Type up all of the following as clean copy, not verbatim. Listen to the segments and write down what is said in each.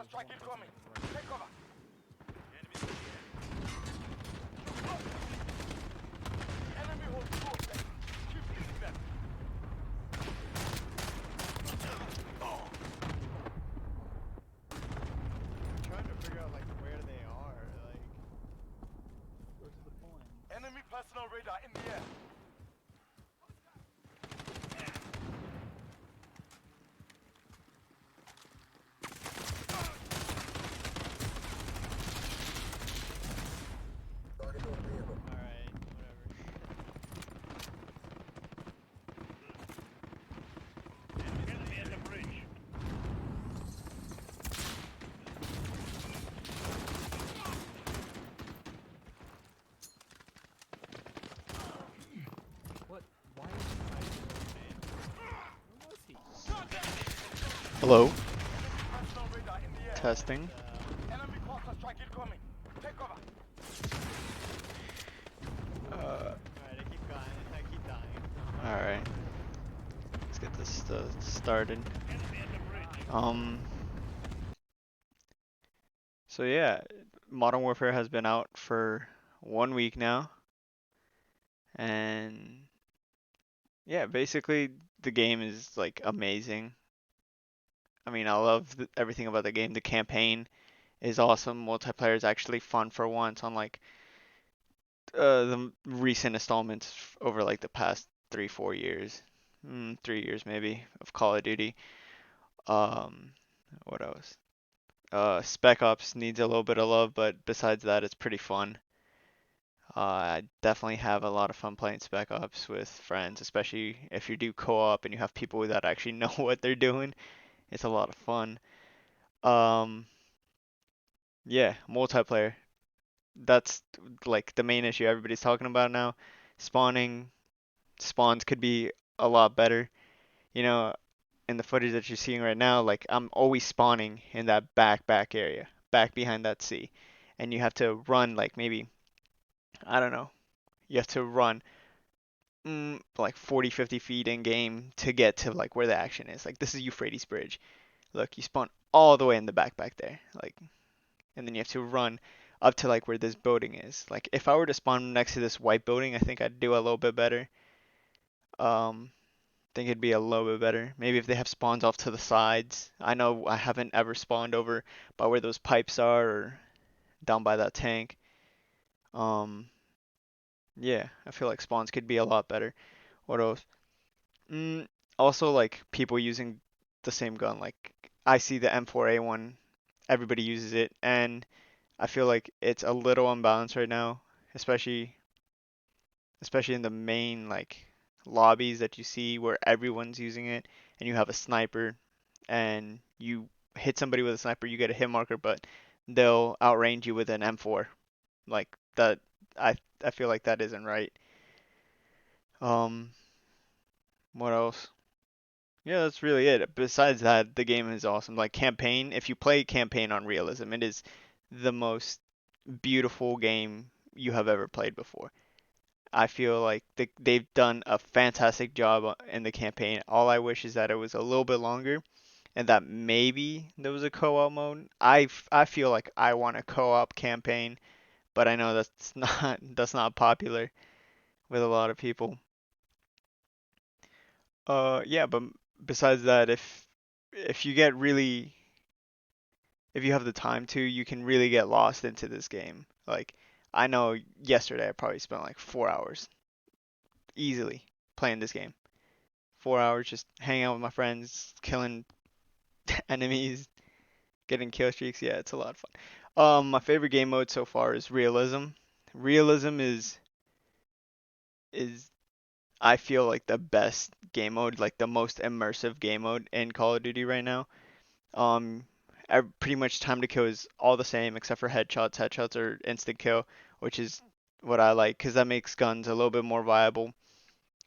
Cluster strike incoming. Take cover. Enemy holds two objectives. Keep hitting them. I'm trying to figure out like where they are. Like, Go to the point. Enemy personal radar in the air. all right, whatever. Enemy at the bridge. What? Why is he hiding? Where was he? Hello, Personal radar in the air. testing. Enemy cluster strike incoming. Take cover. All right, I keep going. I keep dying. Alright, let's get this started. Enemy at the bridge. So yeah, Modern Warfare has been out for 1 week now, and yeah, basically the game is like amazing. I mean, I love everything about the game. The campaign is awesome. Multiplayer is actually fun for once, unlike the recent installments over like the past 3-4 years, 3 years maybe of Call of Duty. Um, what else? Spec Ops needs a little bit of love, but besides that, it's pretty fun. I definitely have a lot of fun playing Spec Ops with friends, especially if you do co-op and you have people that actually know what they're doing. It's a lot of fun. Um, yeah, multiplayer. That's like the main issue everybody's talking about now. Spawning, spawns could be a lot better. You know, in the footage that you're seeing right now, like I'm always spawning in that back area, back behind that sea. And you have to run like maybe, I don't know, you have to run like 40, 50 feet in game to get to like where the action is. Like this is Euphrates Bridge. Look, you spawn all the way in the back there. Like, and then you have to run up to like where this building is. Like if I were to spawn next to this white building, I think I'd do a little bit better. Think it'd be a little bit better. Maybe if they have spawns off to the sides. I know I haven't ever spawned over by where those pipes are or down by that tank. Um, yeah, I feel like spawns could be a lot better. What else? Also like people using the same gun. Like I see the M4A1, everybody uses it, and I feel like it's a little unbalanced right now, especially in the main like lobbies that you see where everyone's using it and you have a sniper and you hit somebody with a sniper, you get a hit marker, but they'll outrange you with an M4. Like that, I feel like that isn't right. Um, what else? Yeah, that's really it. Besides that, the game is awesome. Like campaign, if you play campaign on realism, it is the most beautiful game you have ever played before. I feel like they've done a fantastic job in the campaign. All I wish is that it was a little bit longer and that maybe there was a co-op mode. I feel like I want a co-op campaign, but I know that's not popular with a lot of people. Yeah, but besides that, if you get really if you have the time to, you can really get lost into this game. Like I know yesterday I probably spent like 4 hours easily playing this game. 4 hours just hanging out with my friends, killing enemies, getting kill streaks. Yeah, it's a lot of fun. My favorite game mode so far is realism. Realism is I feel like the best game mode, like the most immersive game mode in Call of Duty right now. Um, pretty much time to kill is all the same except for headshots. Headshots are instant kill, which is what I like because that makes guns a little bit more viable.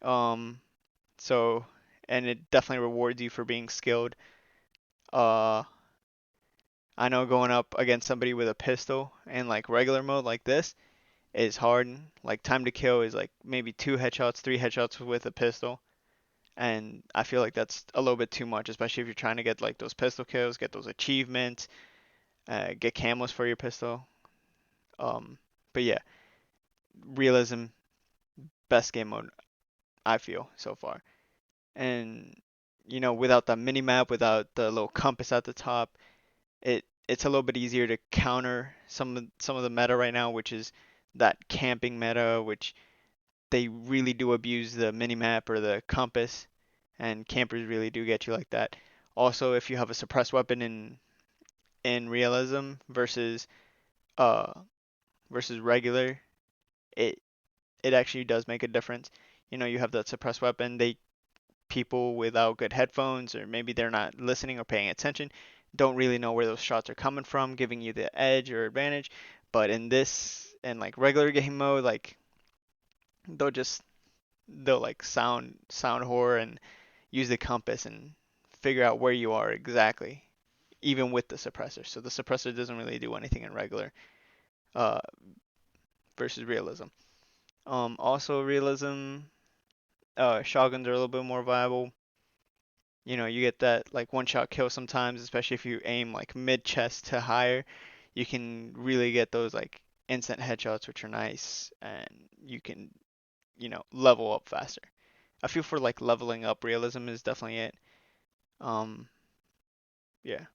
Um, so and it definitely rewards you for being skilled. Uh, I know going up against somebody with a pistol in like regular mode like this is hard. Like time to kill is like maybe 2 headshots, 3 headshots with a pistol. And I feel like that's a little bit too much, especially if you're trying to get like those pistol kills, get those achievements. Get camos for your pistol. But yeah, realism, best game mode I feel so far. And without the mini map, without the little compass at the top, it's a little bit easier to counter some of the meta right now, which is that camping meta, which they really do abuse the mini map or the compass, and campers really do get you like that. Also, if you have a suppressed weapon in realism uh versus regular, it it actually does make a difference. You have that suppressed weapon. People without good headphones, or maybe they're not listening or paying attention, don't really know where those shots are coming from, giving you the edge or advantage. But in like regular game mode, like they'll just they'll like sound horror and use the compass and figure out where you are exactly, even with the suppressor. So the suppressor doesn't really do anything in regular uh, versus realism. Also realism, shotguns are a little bit more viable. You get that like one shot kill sometimes, especially if you aim like mid chest to higher. You can really get those like instant headshots, which are nice, and you can, level up faster. I feel for like leveling up, realism is definitely it. Um, yeah.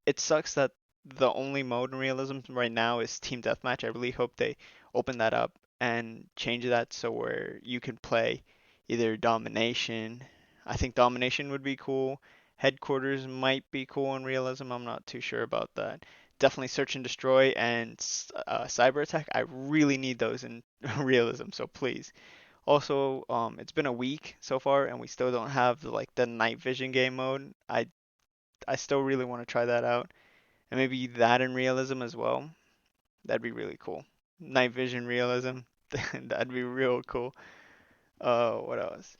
It sucks that the only mode in realism right now is team deathmatch. I really hope they open that up and change that so where you can play either domination. I think domination would be cool. Headquarters might be cool in realism. I'm not too sure about that. Definitely search and destroy and cyber attack. I really need those in realism, so please. Also, it's been a week so far and we still don't have the night vision game mode. I still really want to try that out. And maybe that in realism as well. That'd be really cool. Night vision realism. That'd be real cool. What else?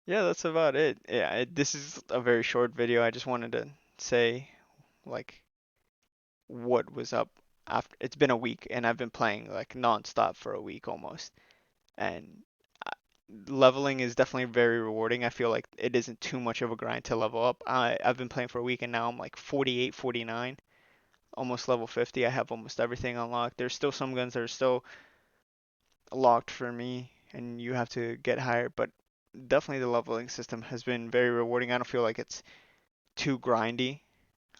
Yeah, that's about it. Yeah, this is a very short video. I just wanted to say like what was up after. It's been a week and I've been playing like nonstop for a week almost. And leveling is definitely very rewarding. I feel like it isn't too much of a grind to level up. I've been playing for a week and now I'm like 48, 49, almost level 50. I have almost everything unlocked. There's still some guns that are still locked for me and you have to get higher, but definitely the leveling system has been very rewarding. I don't feel like it's too grindy.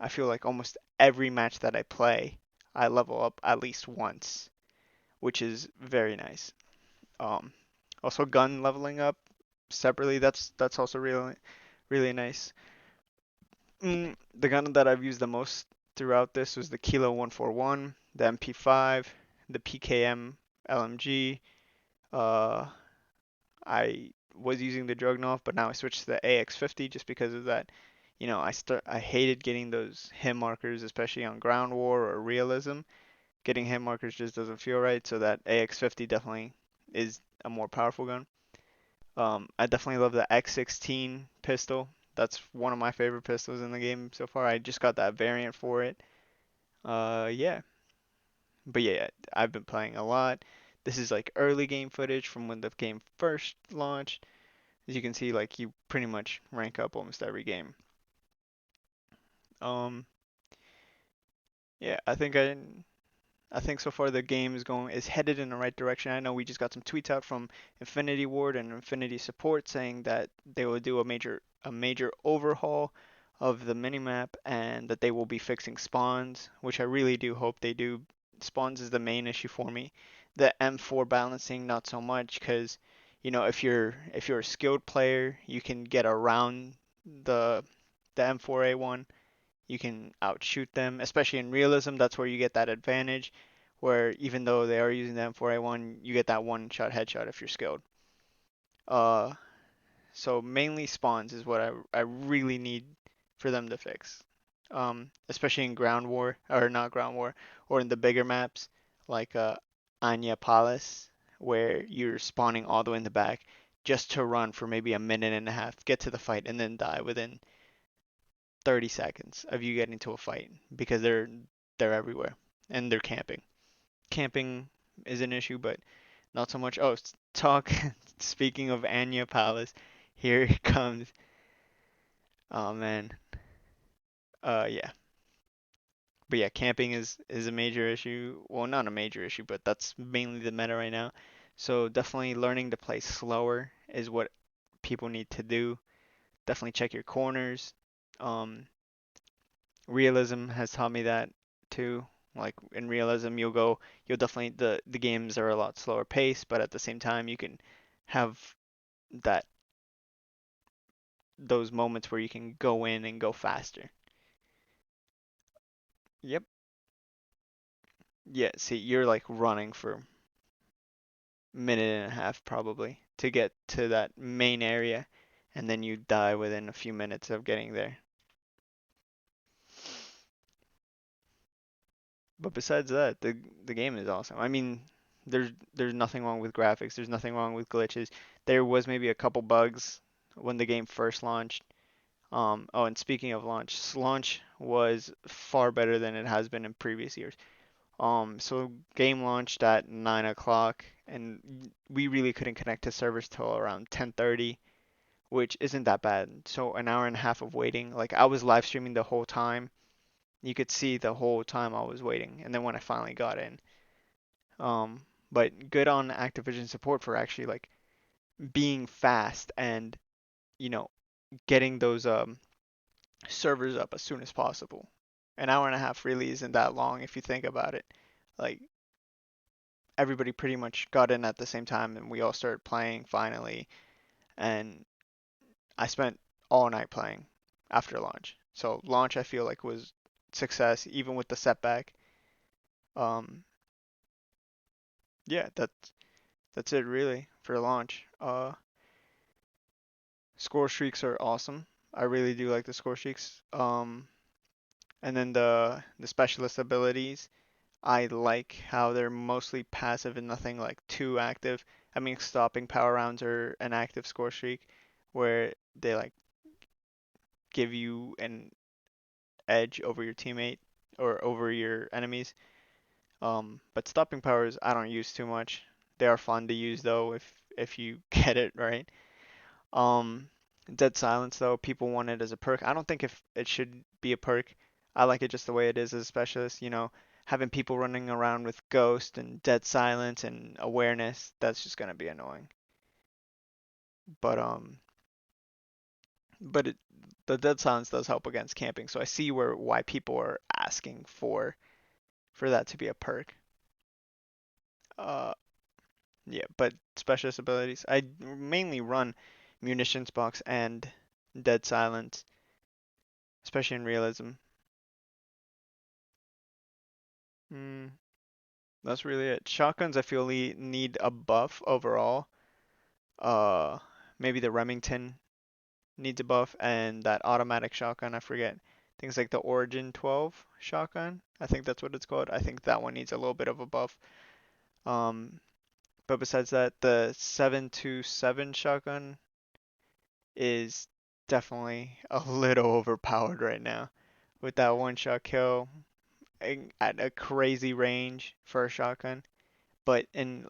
I feel like almost every match that I play, I level up at least once, which is very nice. Um, Also gun leveling up separately, that's also really nice. The gun that I've used the most throughout this was the Kilo 141, the MP5, the PKM LMG. Uh, I was using the Dragunov, but now I switched to the AX50 just because of that. I hated getting those hit markers, especially on ground war or realism. Getting hit markers just doesn't feel right, so that AX50 definitely is a more powerful gun. I definitely love the X16 pistol. That's one of my favorite pistols in the game so far. I just got that variant for it. Yeah. But yeah, I've been playing a lot. This is like early game footage from when the game first launched. As you can see, like you pretty much rank up almost every game. Um, yeah, I think so far the game is headed in the right direction. I know we just got some tweets out from Infinity Ward and Infinity Support saying that they will do a major overhaul of the minimap and that they will be fixing spawns, which I really do hope they do. Spawns is the main issue for me. The M4 balancing not so much because if you're a skilled player, you can get around the M4A1, you can outshoot them, especially in realism. That's where you get that advantage, where even though they are using the M4A1, you get that one-shot headshot if you're skilled. Uh, so mainly spawns is what I really need for them to fix. Especially in ground war, or not ground war, or in the bigger maps like Anya Palace, where you're spawning all the way in the back just to run for maybe a minute and a half, get to the fight, and then die within 30 seconds of you getting to a fight because they're everywhere and they're camping. Camping is an issue, but not so much. Oh, talk. Speaking of Anya Palace, here it comes. Oh man. Yeah. But yeah, camping is a major issue. Well, not a major issue, but that's mainly the meta right now. So definitely learning to play slower is what people need to do. Definitely check your corners. Um, Realism has taught me that too. Like in realism, you'll definitely the games are a lot slower paced, but at the same time you can have that those moments where you can go in and go faster. Yep. Yeah, see, you're like running for minute and a half probably to get to that main area, and then you die within a few minutes of getting there. But besides that, the game is awesome. I mean, there's nothing wrong with graphics. There's nothing wrong with glitches. There was maybe a couple bugs when the game first launched. Oh, and speaking of launch was far better than it has been in previous years. So game launched at 9 o'clock, and we really couldn't connect to servers till around 10:30, which isn't that bad. So an hour and a half of waiting. Like I was live streaming the whole time. You could see the whole time I was waiting, and then when I finally got in, but good on Activision support for actually like being fast and you know getting those servers up as soon as possible. An hour and a half really isn't that long if you think about it. Like everybody pretty much got in at the same time and we all started playing finally, and I spent all night playing after launch. So launch I feel like was success even with the setback. Um yeah, that's it really for launch. Score streaks are awesome. I really do like the score streaks. And then the specialist abilities, I like how they're mostly passive and nothing like too active. I mean, stopping power rounds are an active score streak where they like give you an edge over your teammate or over your enemies. But stopping powers I don't use too much. They are fun to use though if you get it right. Um, Dead Silence though, people want it as a perk. I don't think if it should be a perk. I like it just the way it is as a specialist. Having people running around with Ghost and Dead Silence and Awareness, that's just gonna be annoying. But but it, the Dead Silence does help against camping, so I see why people are asking for that to be a perk. Uh, yeah, but specialist abilities, I mainly run Munitions Box and Dead Silence, especially in realism. Hmm. That's really it. Shotguns, I feel need a buff overall. Uh, Maybe the Remington needs a buff, and that automatic shotgun, I forget. Things like the Origin 12 shotgun, I think that's what it's called. I think that one needs a little bit of a buff. Um, but besides that, the 7.27 shotgun is definitely a little overpowered right now with that one shot kill at a crazy range for a shotgun. But in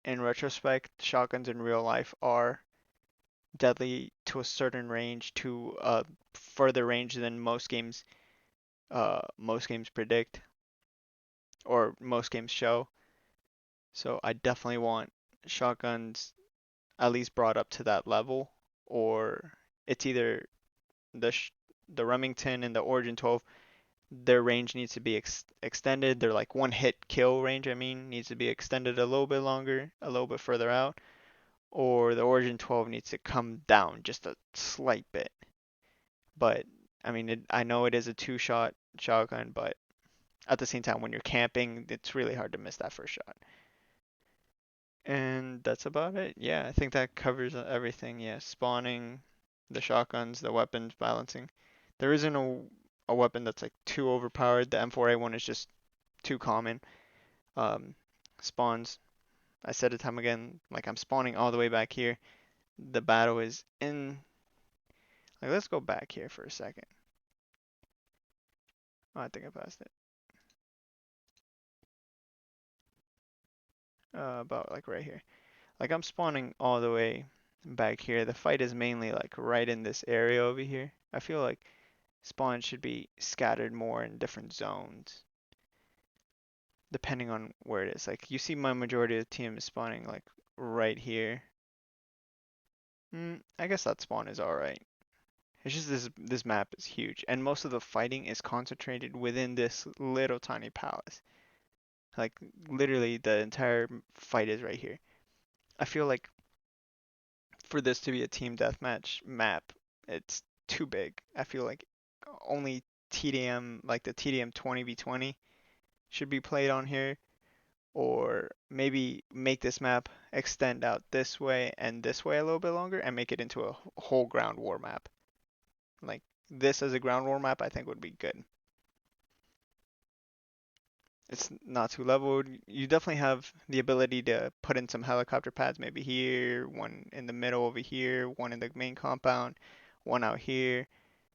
retrospect, shotguns in real life are deadly to a certain range, to a further range than most games predict or most games show. So I definitely want shotguns at least brought up to that level, or it's either the sh the Remington and the Origin 12, their range needs to be extended. Their like one hit kill range, I mean, needs to be extended a little bit longer, a little bit further out, or the Origin 12 needs to come down just a slight bit. But I mean, I know it is a two-shot shotgun, but at the same time, when you're camping, it's really hard to miss that first shot. And that's about it. Yeah, I think that covers everything. Yeah, spawning, the shotguns, the weapons, balancing. There isn't a weapon that's like too overpowered. The M4A1 is just too common. Um, Spawns. I said it time again. Like I'm spawning all the way back here. The battle is in. Like let's go back here for a second. Oh, I think I passed it. About like right here. Like I'm spawning all the way back here. The fight is mainly like right in this area over here. I feel like Spawns should be scattered more in different zones, depending on where it is. Like you see my majority of the team is spawning like right here. I guess that spawn is alright. It's just this map is huge, and most of the fighting is concentrated within this little tiny palace. Like literally the entire fight is right here. I feel like for this to be a team deathmatch map, it's too big. I feel like only TDM, like the TDM 20v20 should be played on here, or maybe make this map extend out this way and this way a little bit longer and make it into a whole ground war map. Like this as a ground war map I think would be good. It's not too leveled. You definitely have the ability to put in some helicopter pads, maybe here, one in the middle over here, one in the main compound, one out here.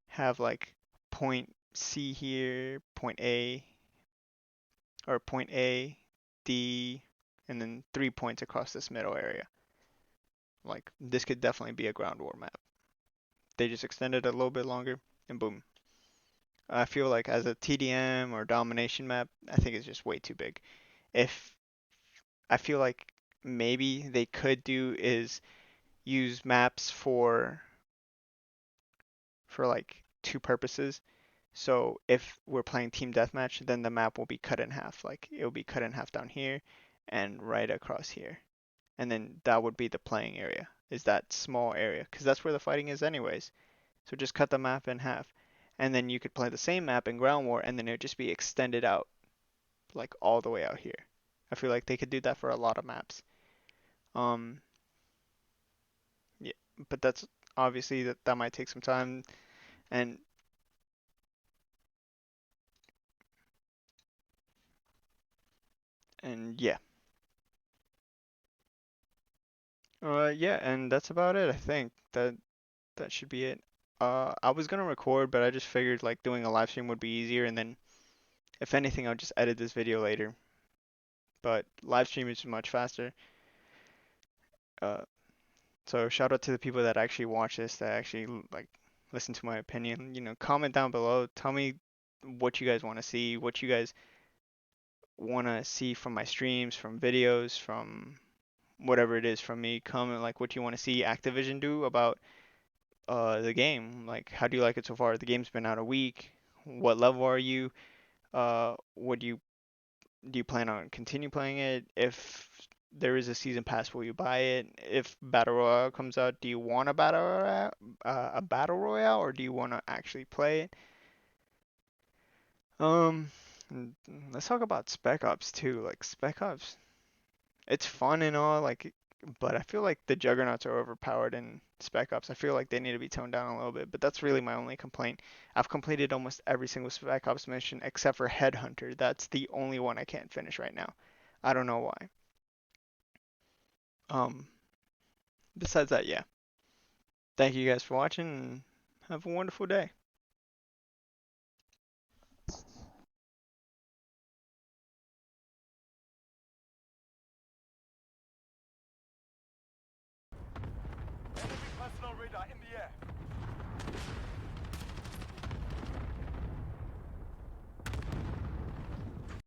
Have like point C here, point A, or point A, D, and then 3 points across this middle area. Like this could definitely be a ground war map. They just extended it a little bit longer, and boom. I feel like as a TDM or domination map, I think it's just way too big. If I feel like maybe they could do is use maps for like two purposes. So if we're playing team deathmatch, then the map will be cut in half. Like it will be cut in half down here and right across here. And then that would be the playing area, is that small area, because that's where the fighting is anyways. So just cut the map in half. And then you could play the same map in Ground War, and then it would just be extended out, like all the way out here. I feel like they could do that for a lot of maps. Yeah, but that's obviously that might take some time, and yeah. Yeah, and that's about it. I think that should be it. I was gonna record, but I just figured like doing a live stream would be easier, and then if anything, I'll just edit this video later. But live stream is much faster. Uh, so shout out to the people that actually watch this, that actually like listen to my opinion. You know, comment down below. Tell me what you guys want to see, what you guys want to see from my streams, from videos, from whatever it is from me. Comment like what you want to see Activision do about the game. Like, how do you like it so far? The game's been out a week. What level are you? What do you plan on continue playing it? If there is a season pass, will you buy it? If Battle Royale comes out, do you want a Battle Royale, or do you want to actually play it? Um, let's talk about Spec Ops too. Like Spec Ops, it's fun and all, like, but I feel like the Juggernauts are overpowered in Spec Ops. I feel like they need to be toned down a little bit, but that's really my only complaint. I've completed almost every single Spec Ops mission except for Headhunter. That's the only one I can't finish right now. I don't know why. Um, Besides that, yeah. Thank you guys for watching, and have a wonderful day. Enemy personal radar in the air.